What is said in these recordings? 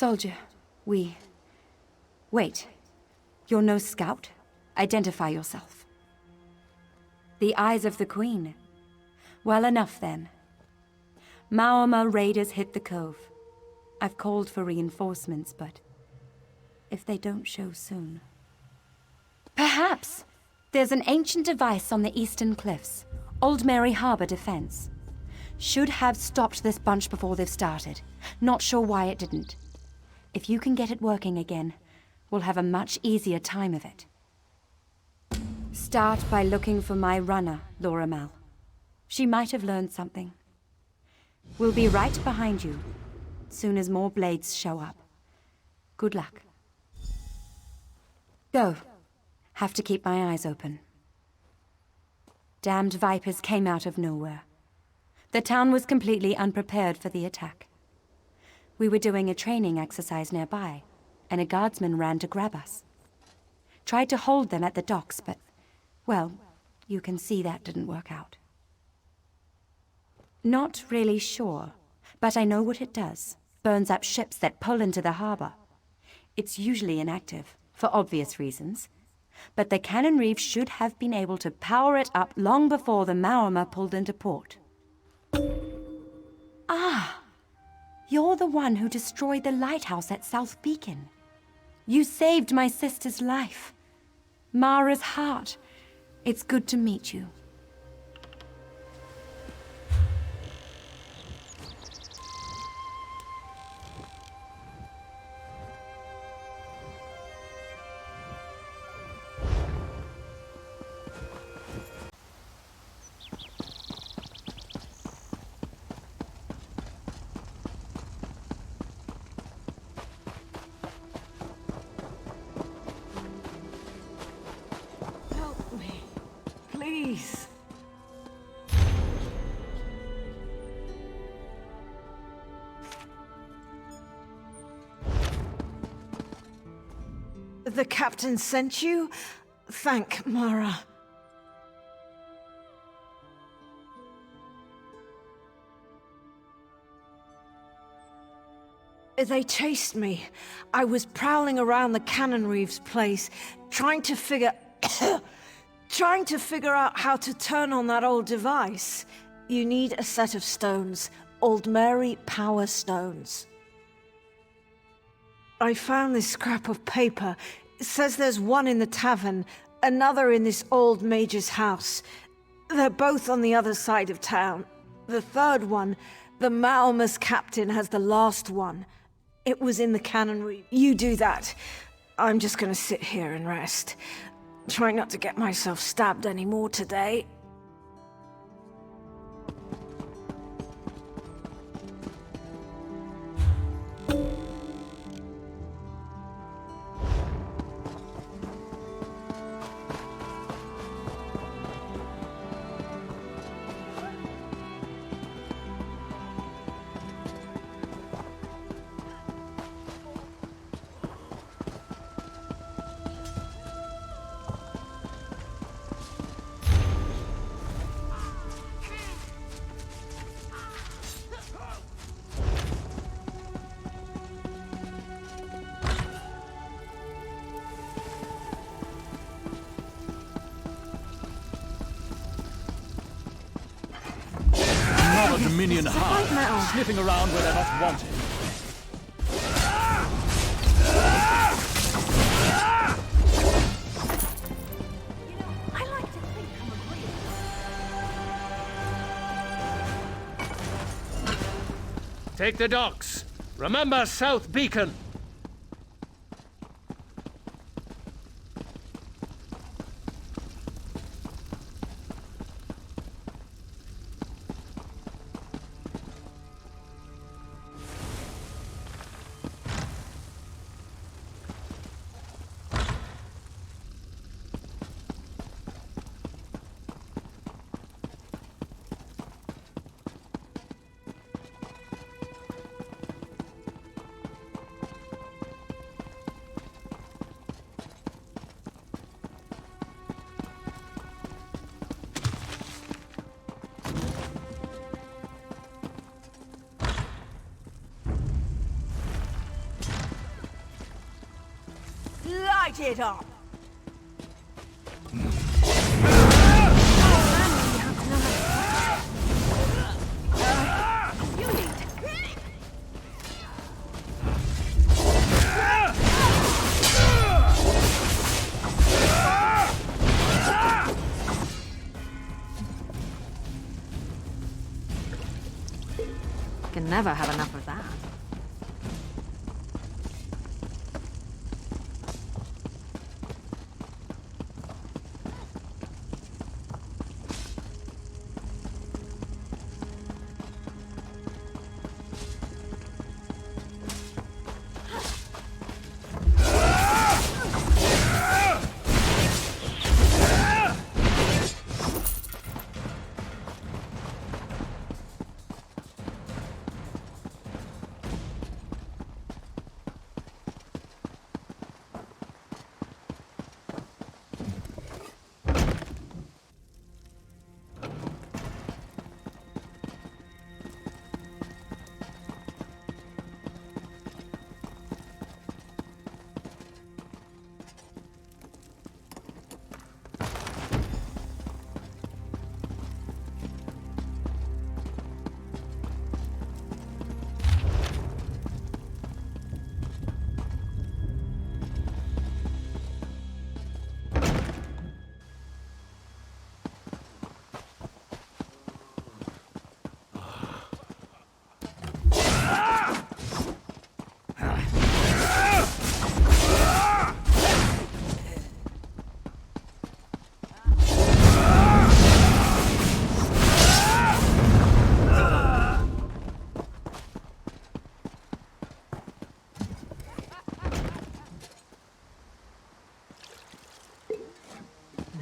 Soldier, Wait. You're no scout? Identify yourself. The eyes of the Queen. Well, enough then. Maorma raiders hit the cove. I've called for reinforcements, but if they don't show soon... Perhaps! There's an ancient device on the eastern cliffs. Old Mary Harbor defense. Should have stopped this bunch before they've started. Not sure why it didn't. If you can get it working again, we'll have a much easier time of it. Start by looking for my runner, Laura Mal. She might have learned something. We'll be right behind you, soon as more blades show up. Good luck. Go. Have to keep my eyes open. Damned vipers came out of nowhere. The town was completely unprepared for the attack. We were doing a training exercise nearby, and a guardsman ran to grab us. Tried to hold them at the docks, but, well, you can see that didn't work out. Not really sure, but I know what it does. Burns up ships that pull into the harbor. It's usually inactive, for obvious reasons, but the cannon reef should have been able to power it up long before the Maorma pulled into port. Ah! You're the one who destroyed the lighthouse at South Beacon. You saved my sister's life. Mara's heart. It's good to meet you. Please. The captain sent you? Thank Mara. They chased me. I was prowling around the Cannon Reeves place, trying to figure out how to turn on that old device. You need a set of stones. Old Mary Power Stones. I found this scrap of paper. It says there's one in the tavern, another in this old mage's house. They're both on the other side of town. The third one, the Maorma's captain, has the last one. It was in the Cannon Reef. You do that. I'm just gonna sit here and rest. Try not to get myself stabbed anymore today. Another Dominion hive, sniffing around where they're not wanted. I like to think I'm agreeable. Take the docks. Remember South Beacon. Light it up! Can never have enough of that.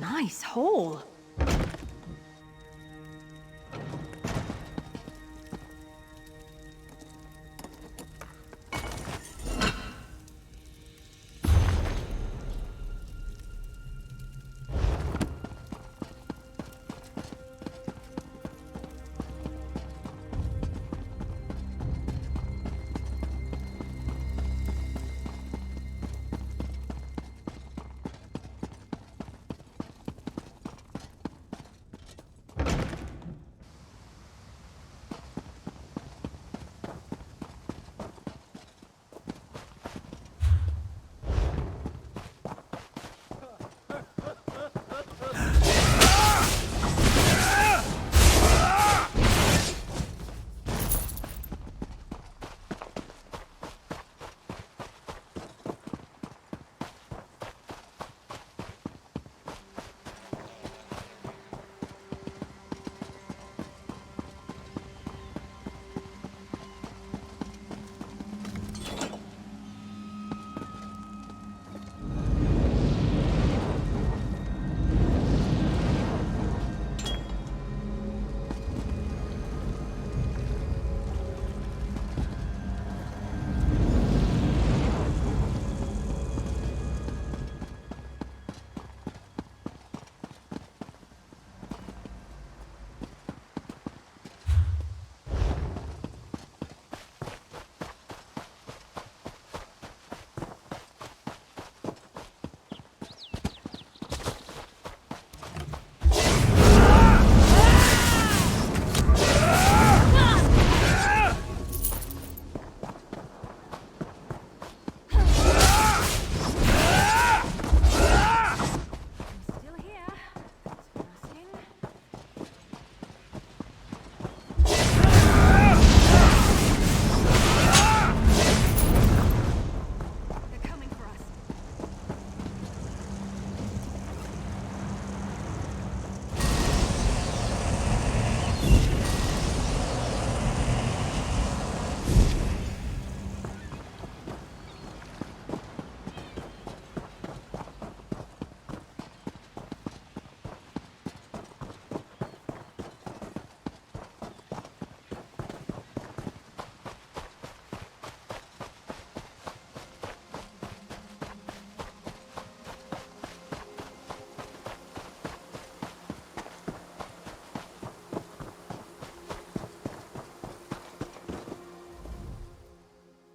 Nice hole.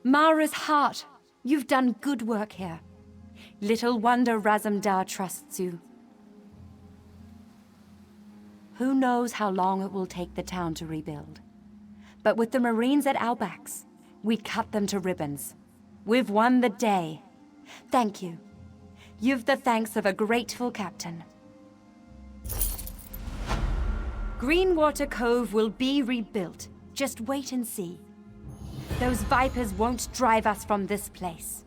Mara's heart. You've done good work here. Little wonder Razumdar trusts you. Who knows how long it will take the town to rebuild. But with the Marines at our backs, we cut them to ribbons. We've won the day. Thank you. You've the thanks of a grateful captain. Greenwater Cove will be rebuilt. Just wait and see. Those vipers won't drive us from this place.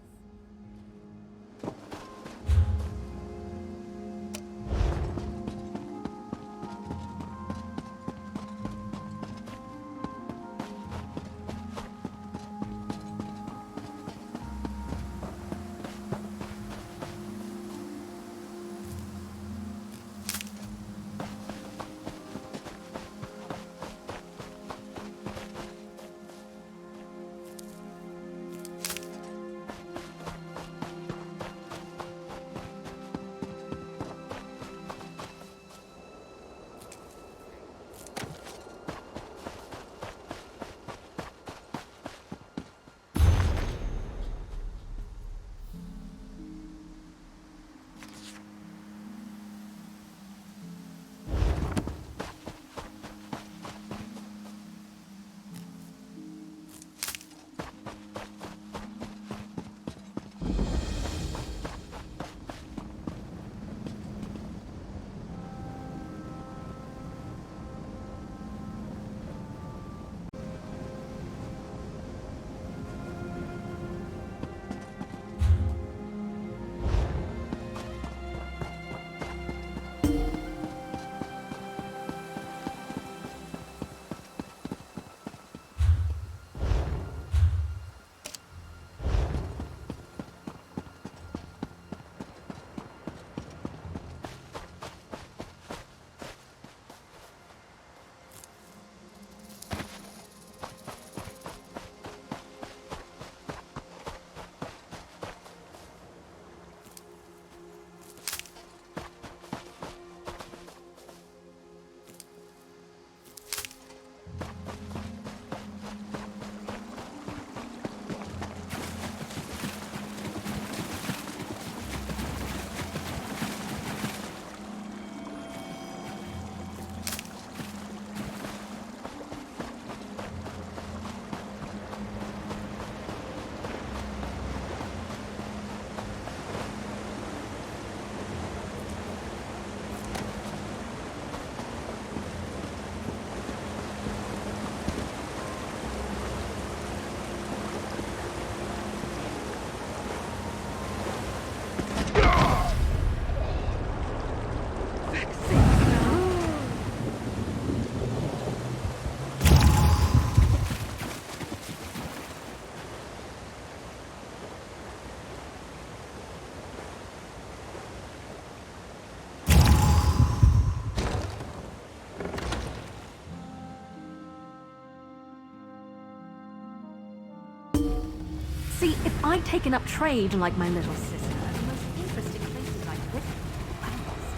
See, if I'd taken up trade like my little sister, the most interesting places I'd visit were wells.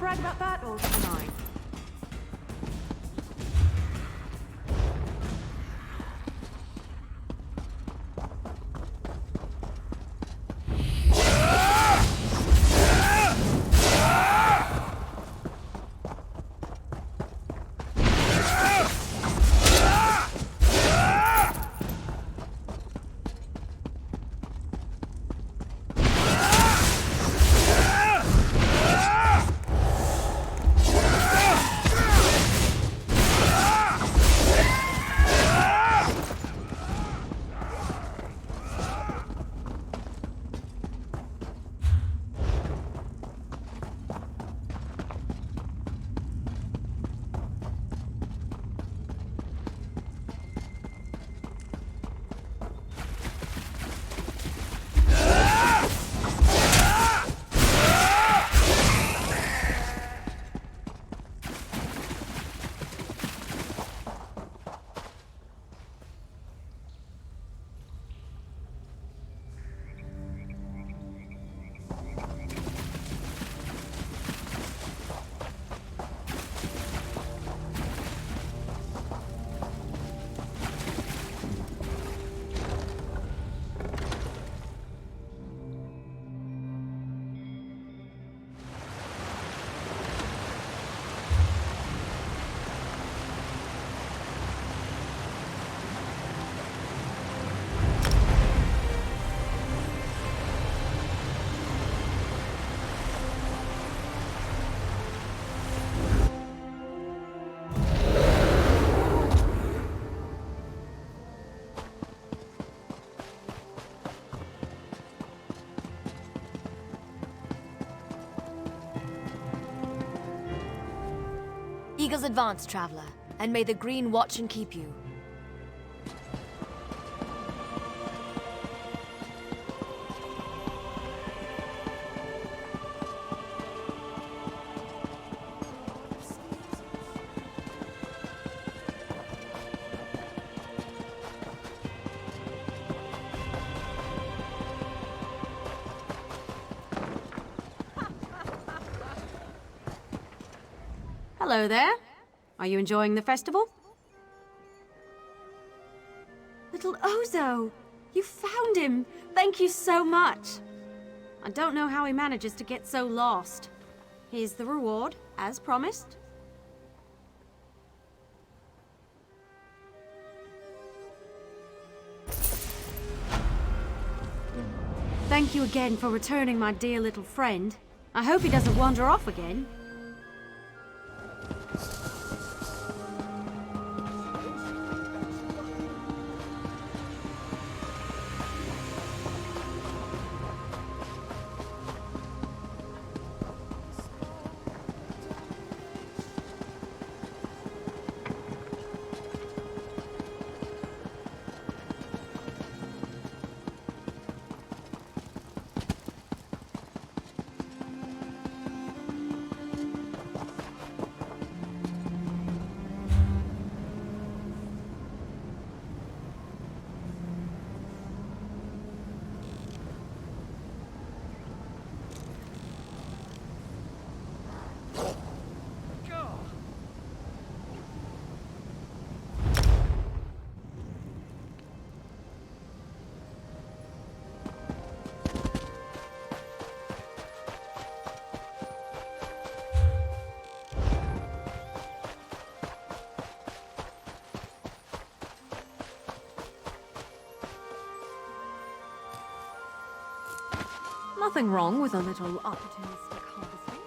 brag about that, or can I? Eagles advance, traveler, and may the green watch and keep you. Hello there. Are you enjoying the festival? Little Ozo! You found him! Thank you so much! I don't know how he manages to get so lost. Here's the reward, as promised. Thank you again for returning my dear little friend. I hope he doesn't wander off again. Nothing wrong with a little opportunistic harvesting.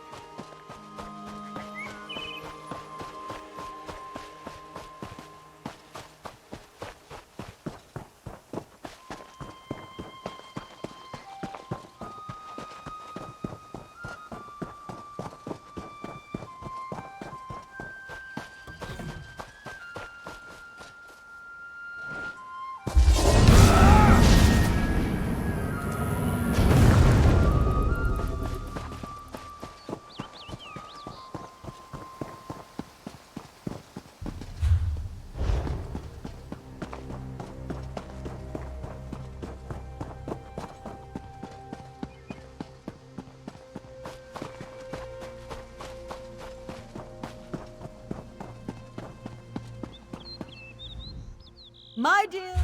My dear.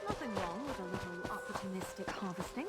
Nothing wrong with a little opportunistic harvesting.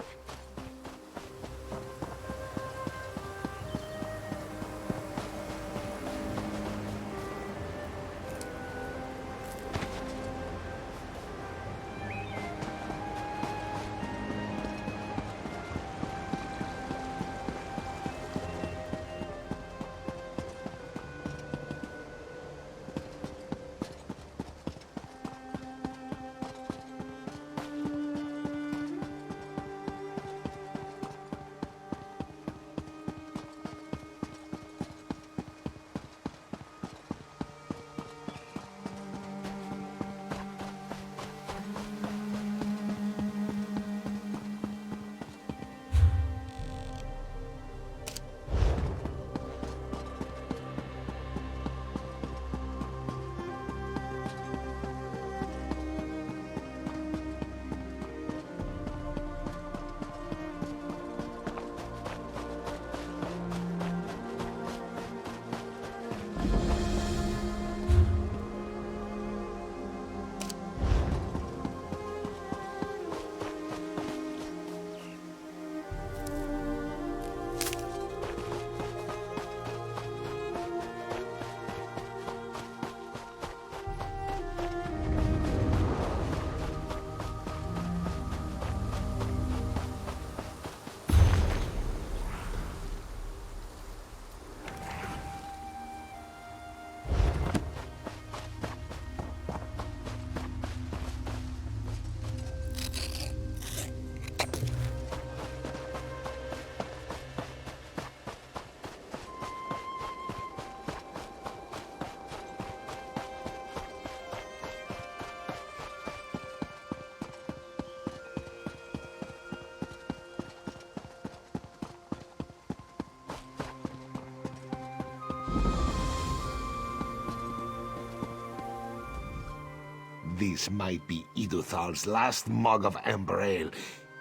This might be Iduthal's last mug of amber ale,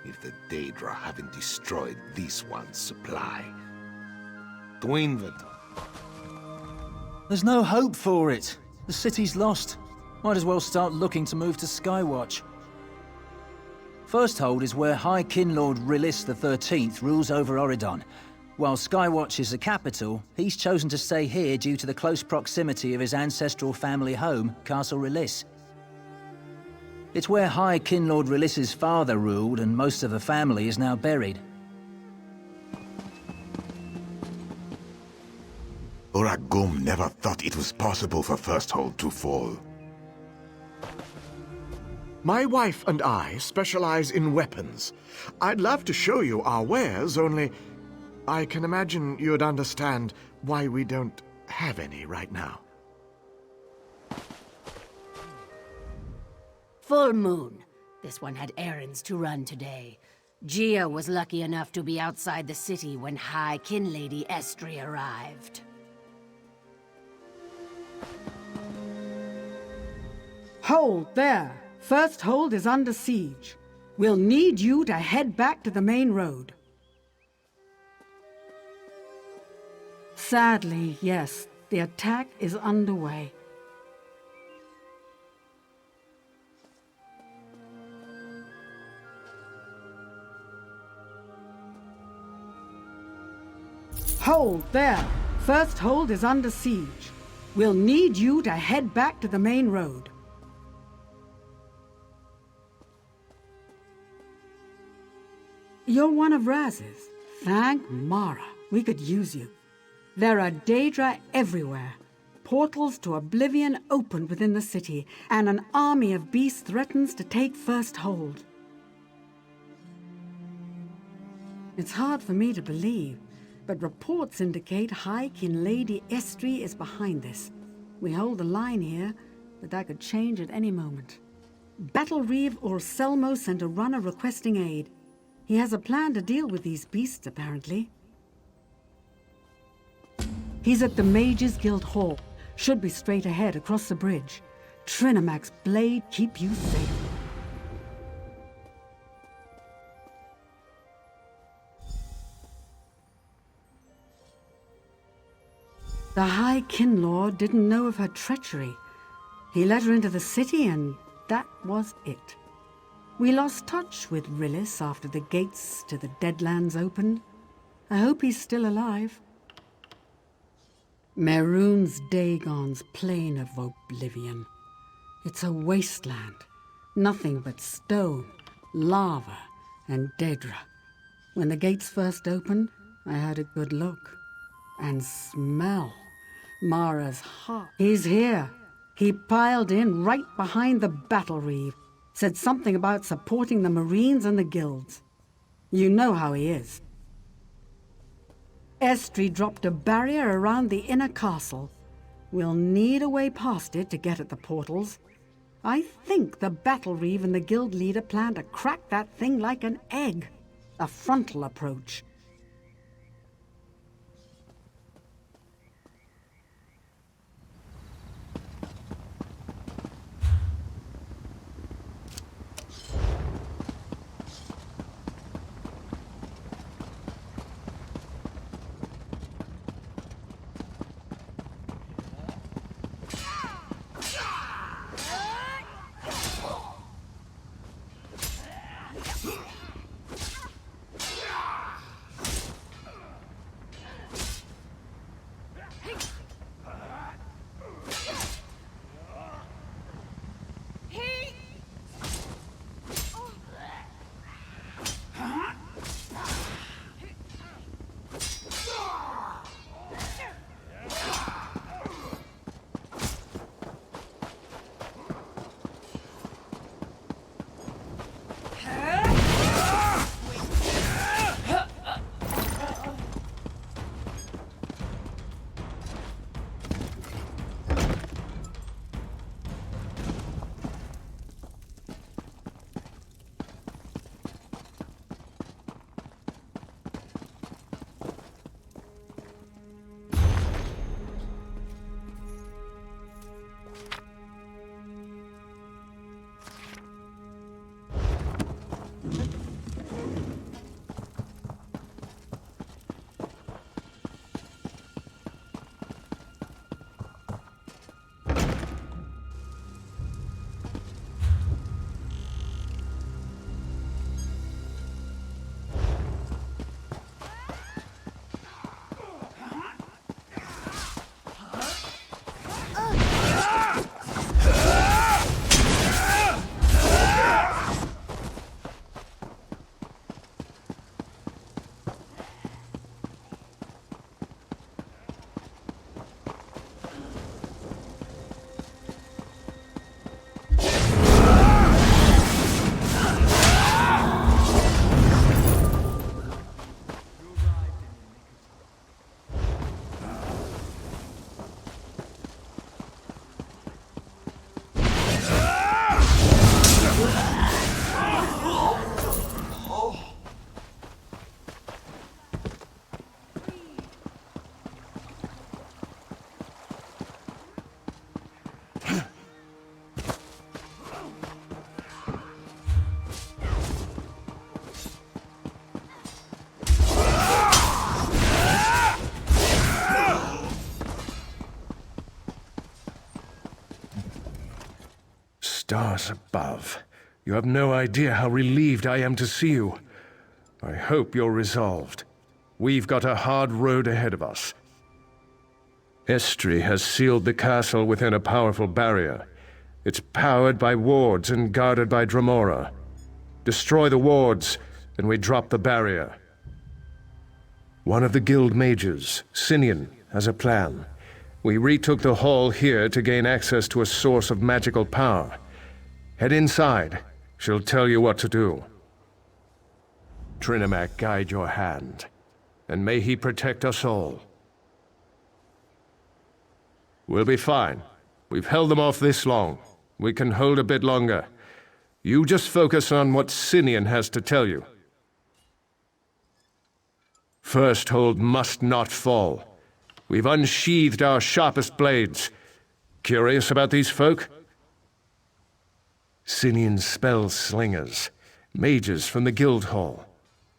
if the Daedra haven't destroyed this one's supply. Dwindlet. There's no hope for it. The city's lost. Might as well start looking to move to Skywatch. Firsthold is where High Kinlord Rilis XIII rules over Oridon. While Skywatch is the capital, he's chosen to stay here due to the close proximity of his ancestral family home, Castle Rilis. It's where High Kinlord Rilis's father ruled, and most of the family is now buried. Uragum never thought it was possible for Firsthold to fall. My wife and I specialize in weapons. I'd love to show you our wares, only I can imagine you'd understand why we don't have any right now. Full moon. This one had errands to run today. Gia was lucky enough to be outside the city when High Kinlady Estri arrived. Hold there! Firsthold is under siege. We'll need you to head back to the main road. Sadly, yes, the attack is underway. Hold there! Firsthold is under siege. We'll need you to head back to the main road. You're one of Raz's. Thank Mara. We could use you. There are Daedra everywhere. Portals to oblivion opened within the city, and an army of beasts threatens to take Firsthold. It's hard for me to believe, but reports indicate High Kinlady Estri is behind this. We hold the line here, but that could change at any moment. Battlereeve or Selmo sent a runner requesting aid. He has a plan to deal with these beasts, apparently. He's at the Mages Guild Hall. Should be straight ahead across the bridge. Trinamac's blade keep you safe. The High Kinlaw didn't know of her treachery. He let her into the city and that was it. We lost touch with Rillis after the gates to the Deadlands opened. I hope he's still alive. Mehrunes Dagon's Plain of Oblivion. It's a wasteland. Nothing but stone, lava, and Daedra. When the gates first opened, I had a good look. And smell. Mara's heart. He's here. He piled in right behind the Battlereeve. Said something about supporting the Marines and the guilds. You know how he is. Estri dropped a barrier around the inner castle. We'll need a way past it to get at the portals. I think the Battlereeve and the guild leader plan to crack that thing like an egg. A frontal approach. Stars above. You have no idea how relieved I am to see you. I hope you're resolved. We've got a hard road ahead of us. Estri has sealed the castle within a powerful barrier. It's powered by wards and guarded by Dremora. Destroy the wards, and we drop the barrier. One of the guild mages, Sinian, has a plan. We retook the hall here to gain access to a source of magical power. Head inside. She'll tell you what to do. Trinamac guide your hand, and may he protect us all. We'll be fine. We've held them off this long. We can hold a bit longer. You just focus on what Sinian has to tell you. First hold must not fall. We've unsheathed our sharpest blades. Curious about these folk? Sinian spell slingers, mages from the guild hall.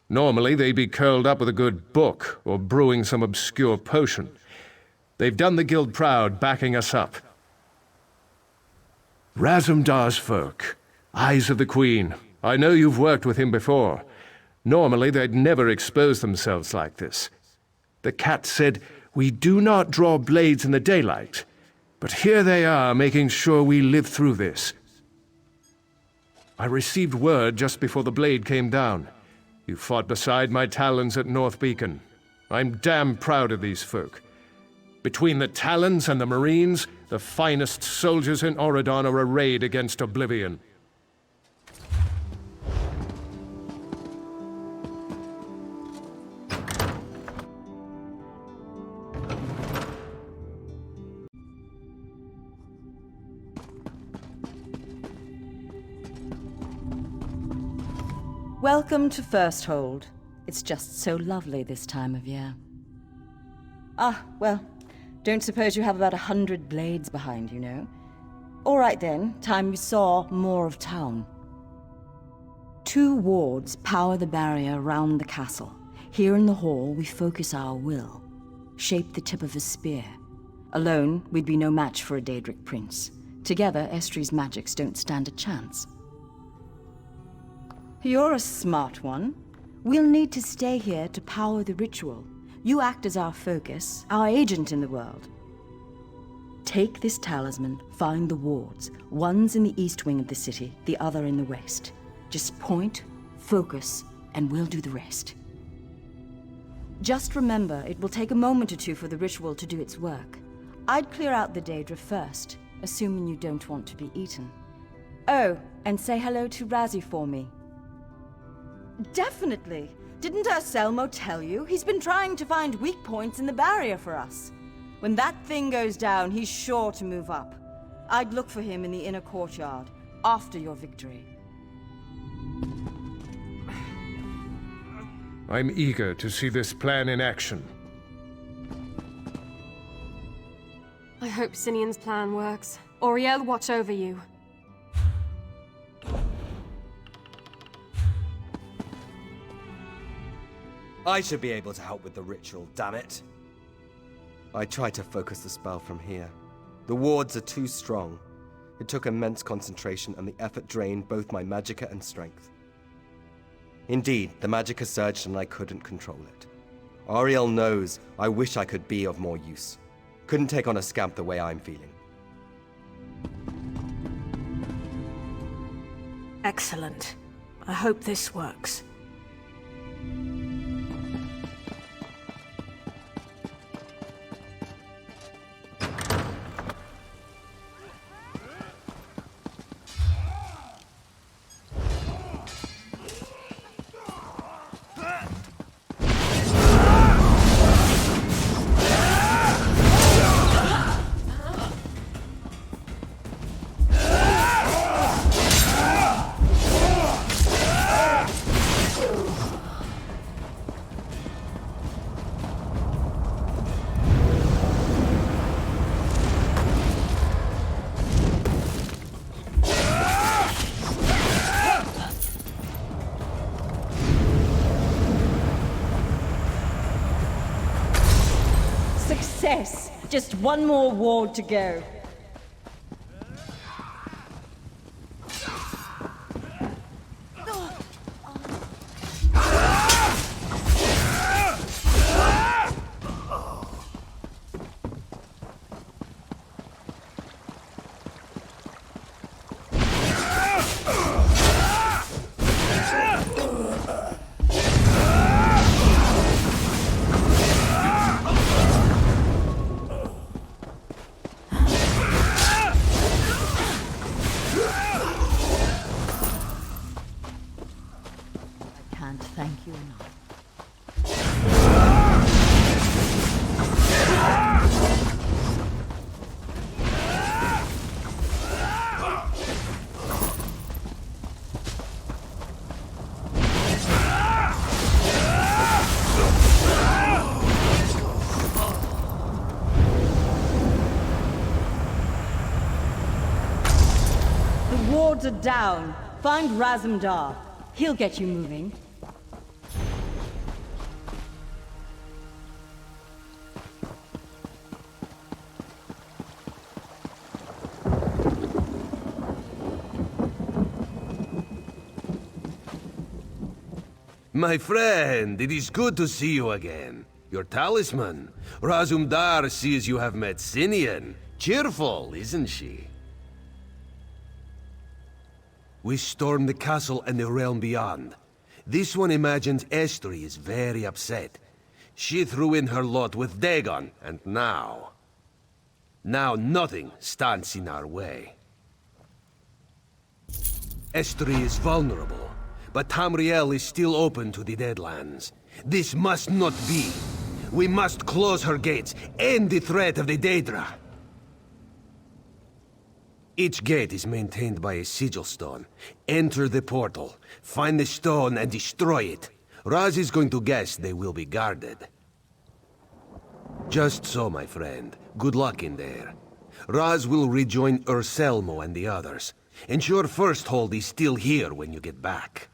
Normally they'd be curled up with a good book or brewing some obscure potion. They've done the guild proud, backing us up. Razumdar's folk, Eyes of the Queen. I know you've worked with him before. Normally they'd never expose themselves like this. The cat said, "We do not draw blades in the daylight." But here they are, making sure we live through this. I received word just before the blade came down. You fought beside my Talons at North Beacon. I'm damn proud of these folk. Between the Talons and the Marines, the finest soldiers in Oridon are arrayed against Oblivion. Welcome to First Hold. It's just so lovely this time of year. Ah, well, don't suppose you have about 100 blades behind you, no? All right then, time you saw more of town. 2 wards power the barrier around the castle. Here in the hall, we focus our will, shape the tip of a spear. Alone, we'd be no match for a Daedric prince. Together, Estri's magics don't stand a chance. You're a smart one. We'll need to stay here to power the ritual. You act as our focus, our agent in the world. Take this talisman, find the wards. One's in the east wing of the city, the other in the west. Just point, focus, and we'll do the rest. Just remember, it will take a moment or two for the ritual to do its work. I'd clear out the Daedra first, assuming you don't want to be eaten. Oh, and say hello to Razzie for me. Definitely! Didn't Selmo tell you? He's been trying to find weak points in the barrier for us. When that thing goes down, he's sure to move up. I'd look for him in the inner courtyard, after your victory. I'm eager to see this plan in action. I hope Sinian's plan works. Auriel, watch over you. I should be able to help with the ritual, damn it. I tried to focus the spell from here. The wards are too strong. It took immense concentration and the effort drained both my magicka and strength. Indeed, the magicka surged and I couldn't control it. Auriel knows I wish I could be of more use. Couldn't take on a scamp the way I'm feeling. Excellent. I hope this works. Success! Just one more ward to go. Thank you enough. are down. Find Razumdar. He'll get you moving. My friend, it is good to see you again. Your talisman. Razumdar sees you have met Sinian. Cheerful, isn't she? We stormed the castle and the realm beyond. This one imagines Estri is very upset. She threw in her lot with Dagon, and now nothing stands in our way. Estri is vulnerable, but Tamriel is still open to the Deadlands. This must not be. We must close her gates, end the threat of the Daedra. Each gate is maintained by a sigil stone. Enter the portal, find the stone and destroy it. Raz is going to guess they will be guarded. Just so, my friend. Good luck in there. Raz will rejoin Urselmo and the others. Ensure First Hold is still here when you get back.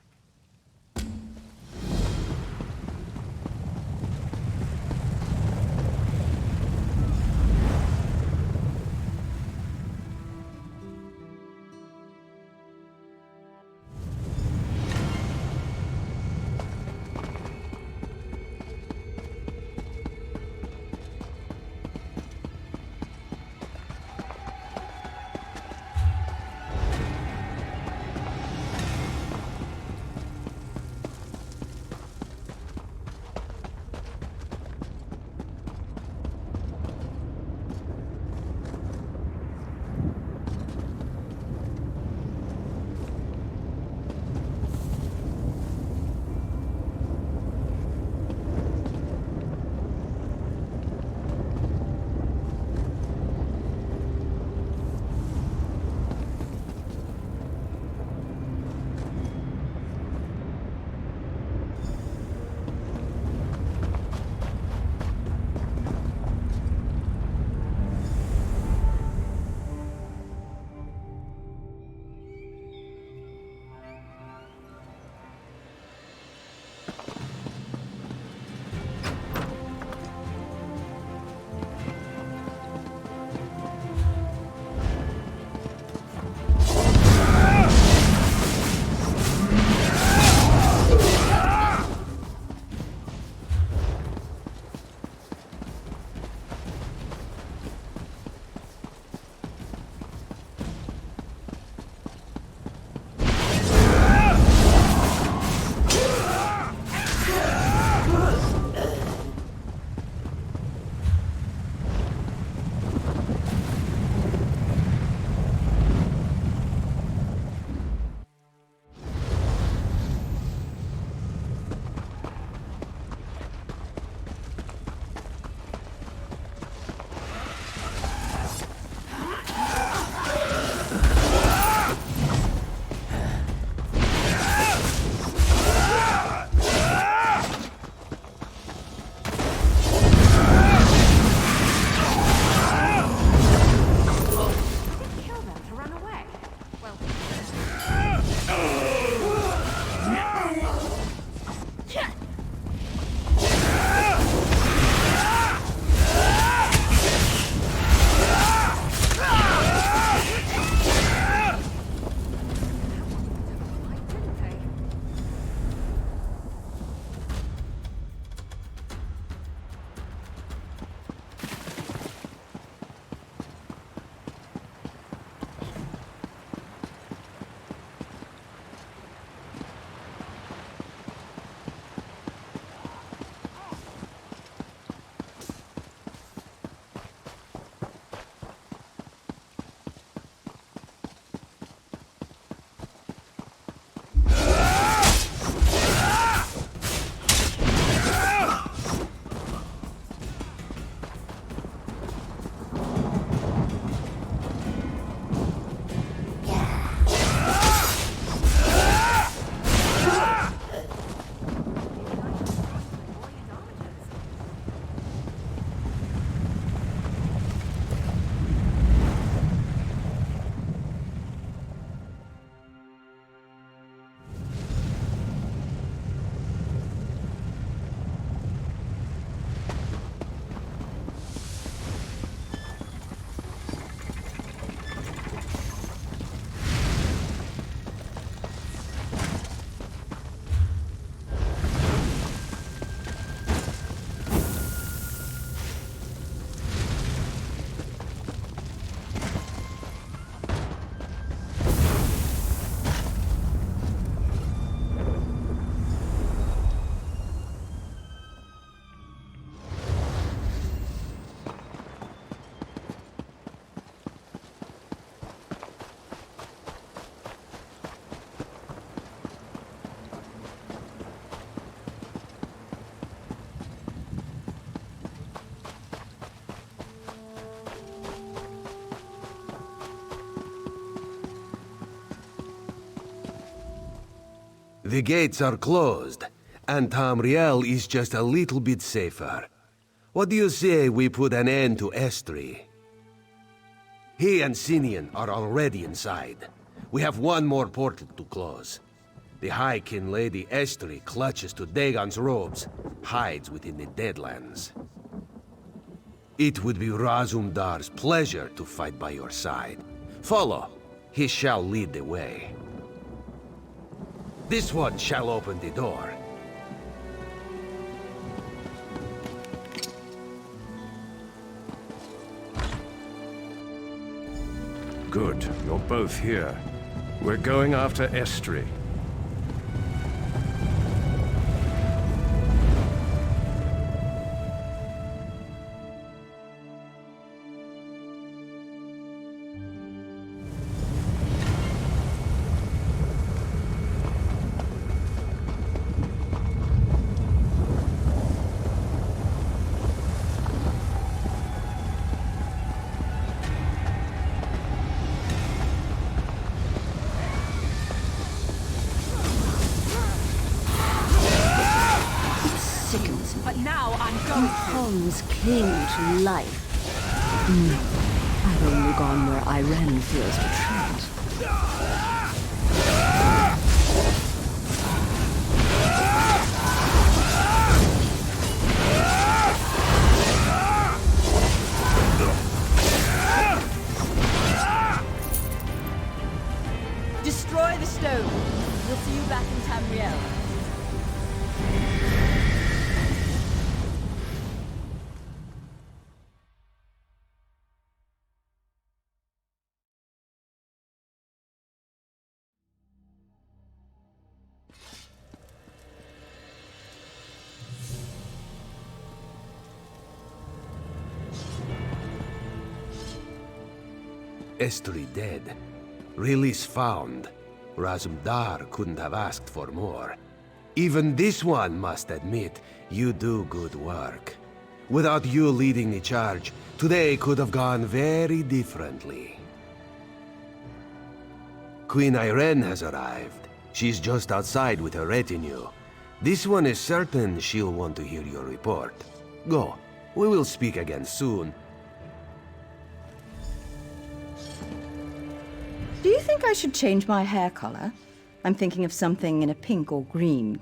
The gates are closed, and Tamriel is just a little bit safer. What do you say we put an end to Estri? He and Sinian are already inside. We have one more portal to close. The High Kin Lady Estri clutches to Dagon's robes, hides within the Deadlands. It would be Razumdar's pleasure to fight by your side. Follow. He shall lead the way. This one shall open the door. Good, you're both here. We're going after Estri. But now I'm going to. Homes cling to life. No, I've only gone where Irene feels to tread. Destroy the stone. We'll see you back in Tamriel. Estri dead. Release found. Razumdar couldn't have asked for more. Even this one must admit, you do good work. Without you leading the charge, today could have gone very differently. Queen Irene has arrived. She's just outside with her retinue. This one is certain she'll want to hear your report. Go. We will speak again soon. Do you think I should change my hair color? I'm thinking of something in a pink or green.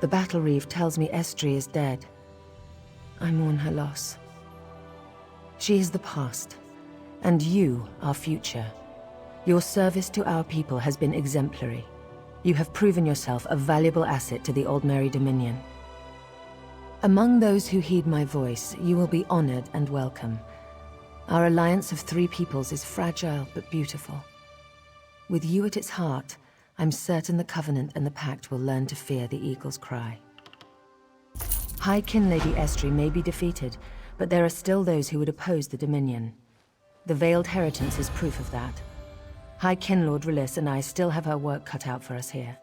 The battle reeve tells me Estri is dead. I mourn her loss. She is the past, and you, our future. Your service to our people has been exemplary. You have proven yourself a valuable asset to the Old Mary Dominion. Among those who heed my voice, you will be honored and welcome. Our alliance of three peoples is fragile but beautiful. With you at its heart, I'm certain the Covenant and the Pact will learn to fear the Eagle's cry. High Kin Lady Estri may be defeated, but there are still those who would oppose the Dominion. The Veiled Heritance is proof of that. High Kin Lord Release and I still have our work cut out for us here.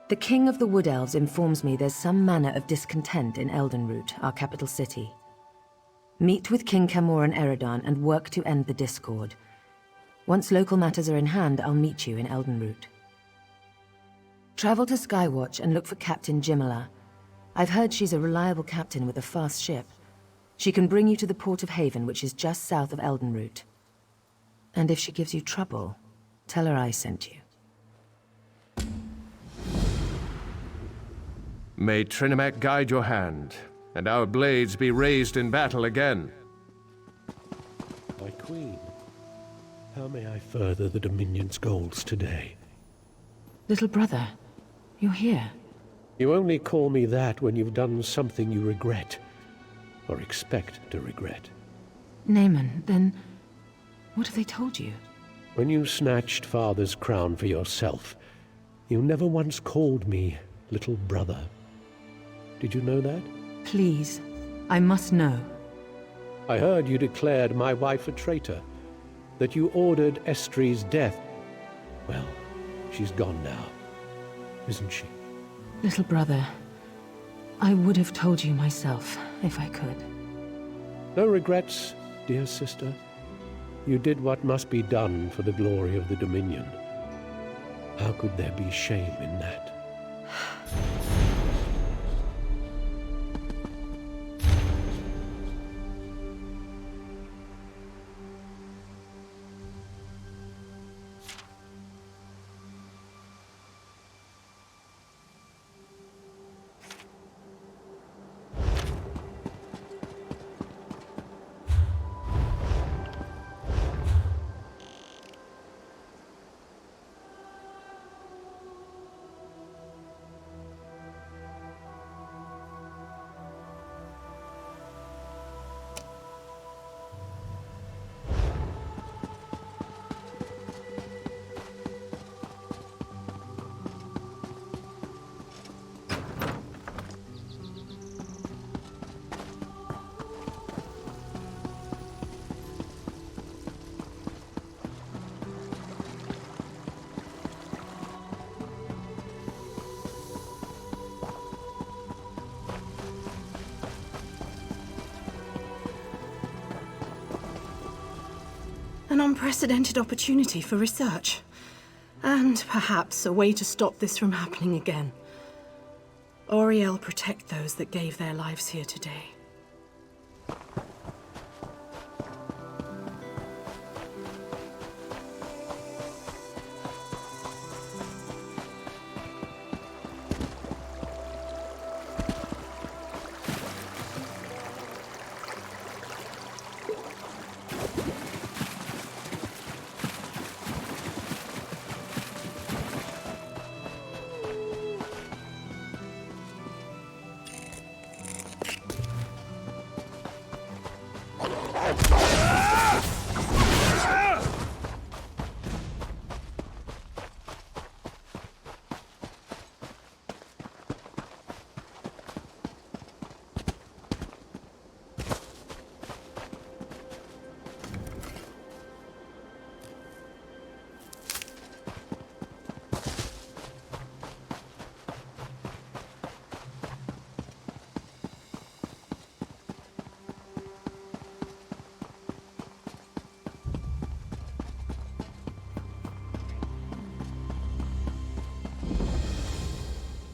The King of the Wood Elves informs me there's some manner of discontent in Eldenroot, our capital city. Meet with King Camor and Eredon and work to end the discord. Once local matters are in hand, I'll meet you in Eldenroot. Travel to Skywatch and look for Captain Jimala. I've heard she's a reliable captain with a fast ship. She can bring you to the Port of Haven, which is just south of Eldenroot. And if she gives you trouble, tell her I sent you. May Trinimac guide your hand, and our blades be raised in battle again. My queen, how may I further the Dominion's goals today? Little brother, you're here. You only call me that when you've done something you regret, or expect to regret. Naaman, then what have they told you? When you snatched father's crown for yourself, you never once called me little brother. Did you know that? Please, I must know. I heard you declared my wife a traitor, that you ordered Estri's death. Well, she's gone now, isn't she? Little brother, I would have told you myself, if I could. No regrets, dear sister. You did what must be done for the glory of the Dominion. How could there be shame in that? An unprecedented opportunity for research. And perhaps a way to stop this from happening again. Auriel, protect those that gave their lives here today.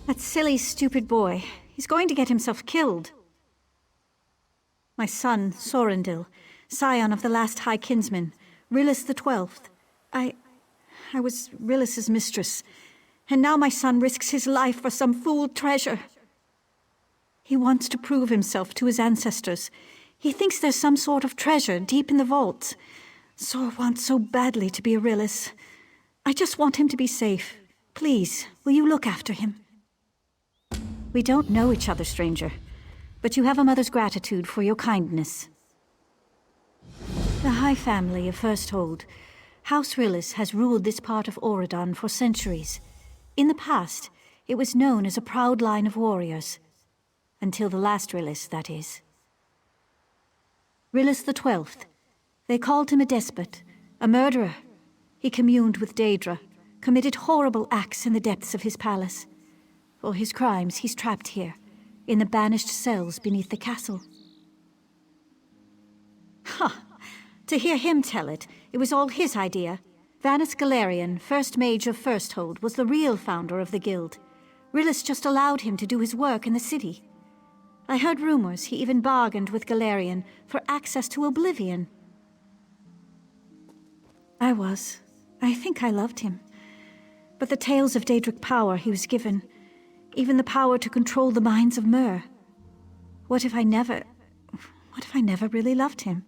That silly, stupid boy. He's going to get himself killed. My son, Sorendil, scion of the last High Kinsman, Rilis the 12th. I was Rilis's mistress, and now my son risks his life for some fool treasure. He wants to prove himself to his ancestors. He thinks there's some sort of treasure deep in the vaults. Sor wants so badly to be a Rilis. I just want him to be safe. Please, will you look after him? We don't know each other, stranger, but you have a mother's gratitude for your kindness. The High Family of Firsthold, House Rilis has ruled this part of Auridon for centuries. In the past, it was known as a proud line of warriors. Until the last Rilis, that is. Rilis the 12th. They called him a despot, a murderer. He communed with Daedra, committed horrible acts in the depths of his palace. For his crimes, he's trapped here, in the banished cells beneath the castle. Ha! To hear him tell it, it was all his idea. Vanus Galarian, first mage of Firsthold, was the real founder of the guild. Rilis just allowed him to do his work in the city. I heard rumors he even bargained with Galarian for access to Oblivion. I think I loved him. But the tales of Daedric power he was given, Even the power to control the minds of Myr. What if I never really loved him?